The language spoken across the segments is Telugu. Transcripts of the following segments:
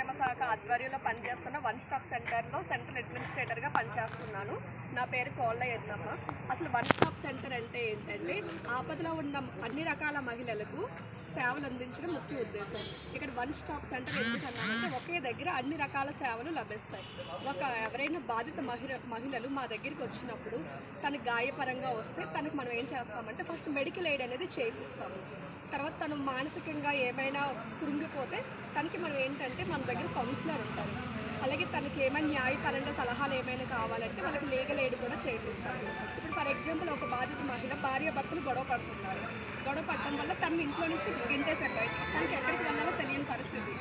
సంక్షేమ శాఖ ఆధ్వర్యంలో పనిచేస్తున్న వన్ స్టాప్ సెంటర్లో సెంట్రల్ అడ్మినిస్ట్రేటర్గా పనిచేస్తున్నాను. నా పేరు కోళ్ళ యజ్ఞమ్మ. అసలు వన్ స్టాప్ సెంటర్ అంటే ఏంటంటే ఆపదలో ఉన్న అన్ని రకాల మహిళలకు సేవలు అందించడం ముఖ్య ఉద్దేశం. ఇక్కడ వన్ స్టాప్ సెంటర్ ఎందుకన్నానంటే ఒకే దగ్గర అన్ని రకాల సేవలు లభిస్తాయి. ఎవరైనా బాధిత మహిళలు మా దగ్గరికి వచ్చినప్పుడు తనకు గాయపరంగా వస్తే తనకు మనం ఏం చేస్తామంటే ఫస్ట్ మెడికల్ ఎయిడ్ అనేది చేయిస్తాము. తర్వాత తను మానసికంగా ఏమైనా కృంగిపోతే తనకి మనం ఏంటంటే మన దగ్గర కౌన్సిలర్ ఉంటారు. అలాగే తనకి ఏమైనా న్యాయపరంగా సలహాలు ఏమైనా కావాలంటే వాళ్ళకి లీగల్ ఎయిడ్ కూడా చేయిస్తాము. ఇప్పుడు ఫర్ ఎగ్జాంపుల్ ఒక బాధిత మహిళ భార్యాభర్తలు గొడవ పడుతున్నారు. గొడవ పడటం వల్ల తను ఇంట్లో నుంచి గింటేశారు బయట. తనకి ఎక్కడికి వెళ్ళాలో తెలియని పరిస్థితి.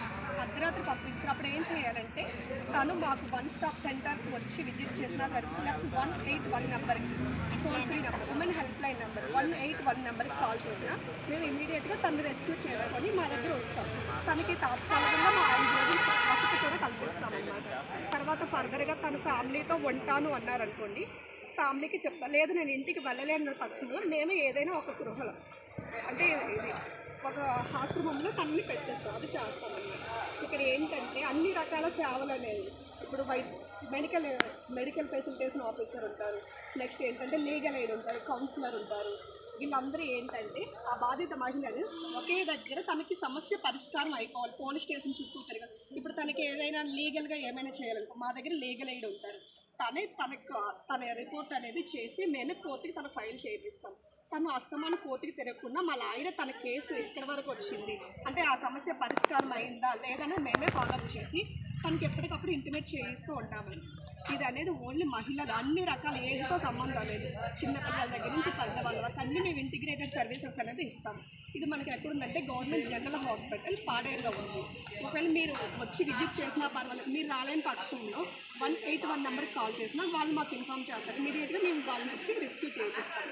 అర్ధరాత్రి పంపించినప్పుడు ఏం చేయాలంటే తను మాకు వన్ స్టాప్ సెంటర్కి వచ్చి విజిట్ చేసినా సరే, లేకపోతే 181 నెంబర్కి toll free number, women help line number 181 నెంబర్కి కాల్ చేసినా మేము ఇమీడియట్గా తను రెస్క్యూ చేసుకొని మా దగ్గర వస్తాం. తనకి తాత్కాలికంగా మా 5 రోజులు వసతి కూడా కల్పిస్తామన్నమాట. తర్వాత ఫర్దర్గా తన ఫ్యామిలీతో ఉంటాను అన్నారనుకోండి, ఫ్యామిలీకి చెప్తాను. లేదు నేను ఇంటికి వెళ్ళలేని పక్షంలో మేము ఏదైనా ఒక గృహలో అంటే ఇది ఒక ఆశ్రమంలో తనని పెట్టేస్తాం. అది చేస్తామన్నమాట. ఇక్కడ ఏంటంటే అన్ని రకాల సేవలు అనేవి ఇప్పుడు మెడికల్ ఫెసిలిటేషన్ ఆఫీసర్ ఉంటారు. నెక్స్ట్ ఏంటంటే లీగల్ ఎయిడ్ ఉంటారు, కౌన్సిలర్ ఉంటారు. వీళ్ళందరూ ఏంటంటే ఆ బాధిత మహిళలు ఒకే దగ్గర తనకి సమస్య పరిష్కారం అయిపోవాలి. పోలీస్ స్టేషన్ చుట్టూ తిరగాలి. ఇప్పుడు తనకి ఏదైనా లీగల్గా ఏమైనా చేయాలనుకో మా దగ్గర లీగల్ ఎయిడ్ ఉంటారు. తన రిపోర్ట్ అనేది చేసి మేమే కోర్టుకి తన ఫైల్ చేయిస్తాం. తను అస్తమానం కోర్టుకి తిరగకుండా మా లాయర్ తన కేసు ఎక్కడి వరకు వచ్చింది అంటే ఆ సమస్య పరిష్కారం అయిందా లేదని మేమే ఫాలోఅప్ చేసి తనకి ఎప్పటికప్పుడు ఇంటిమేట్ చేయిస్తూ ఉంటామని. ఇది అనేది ఓన్లీ మహిళలు అన్ని రకాల ఏజ్తో సంబంధం లేదు. చిన్నపిల్లల దగ్గర నుంచి పెద్దవాళ్ళ వరకు అన్నీ మేము ఇంటిగ్రేటెడ్ సర్వీసెస్ అనేది ఇస్తాం. ఇది మనకి ఎక్కడుందంటే గవర్నమెంట్ జనరల్ హాస్పిటల్ పాడేరులో ఉంది. ఒకవేళ మీరు వచ్చి విజిట్ చేసినా పర్వాలేదు, మీరు రాలేని పక్షంలో 181 నెంబర్కి కాల్ చేసినా వాళ్ళు మాకు ఇన్ఫామ్ చేస్తారు. ఇమీడియట్గా మేము వాళ్ళని వచ్చి రెస్క్యూ చేయిస్తాం.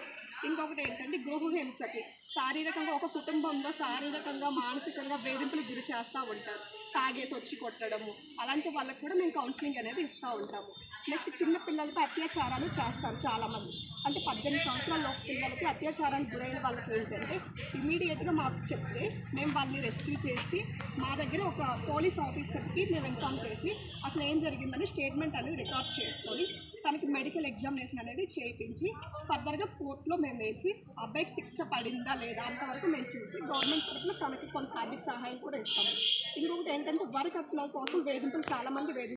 ఇంకొకటి ఏంటంటే గృహహింసకి శారీరకంగా ఒక కుటుంబంలో శారీరకంగా మానసికంగా వేధింపులు గురి చేస్తూ ఉంటారు. తాగేసి వచ్చి కొట్టడము అలాంటి వాళ్ళకి కూడా మేము కౌన్సిలింగ్ అనేది ఇస్తూ ఉంటాము. నెక్స్ట్ చిన్న పిల్లలకి అత్యాచారాలు చేస్తారు చాలామంది. అంటే 18 సంవత్సరాల లోపు పిల్లలకి అత్యాచారానికి గురైన వాళ్ళకి ఏంటంటే ఇమీడియట్గా మాకు చెప్తే మేము వాళ్ళని రెస్క్యూ చేసి మా దగ్గర ఒక పోలీస్ ఆఫీసర్కి మేము ఇన్ఫామ్ చేసి అసలు ఏం జరిగిందని స్టేట్మెంట్ అనేది రికార్డ్ చేసుకొని తనకి మెడికల్ ఎగ్జామినేషన్ అనేది చేయించి ఫర్దర్గా కోర్టులో మేము వేసి అబ్బాయికి శిక్ష పడిందా లేదా అంతవరకు మేము చూసి గవర్నమెంట్ తరఫున తనకి కొంత ఆర్థిక సహాయం కూడా ఇస్తాము. ఇంకొకటి ఏంటంటే వర్క్ అప్లై కోసం వేధింపులు చాలామంది